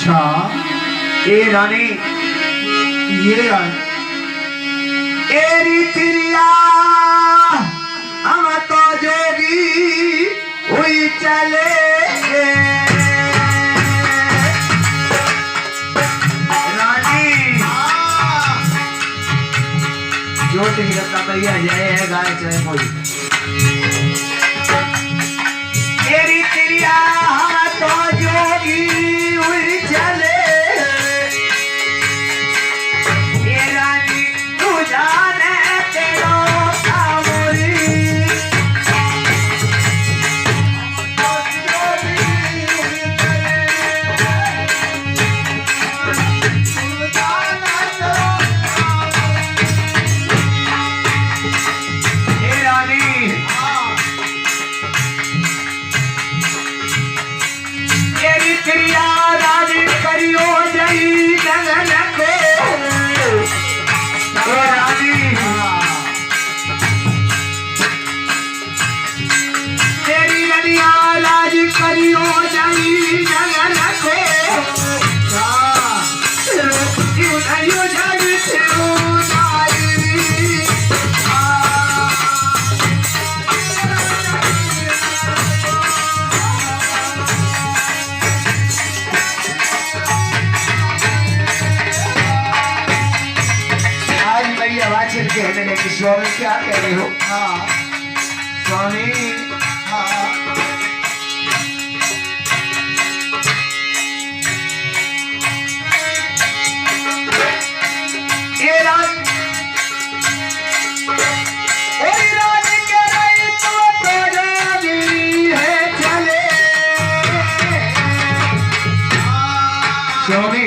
अच्छा ए रानी ये रानी एरी तिरिया हम तो जोगी हुई चले रानी जो तिरता भैया जाए है गाय चाहे कोई एरी तिरिया हम तो जोगी हुई चले ए रानी तू जाने तेरो कामुरी ए रानी एरी तिरिया राजी करियो जई जगन को ए रानी तेरी रनिया राज करियो जई जगन को क्यों नहीं जग क्यों नारी आज भैया वाचिर कहने लगी स्वामी क्या कह रहे हो हाँ स्वामी हाँ ये रात ओए रात के रही तो रानी है चले स्वामी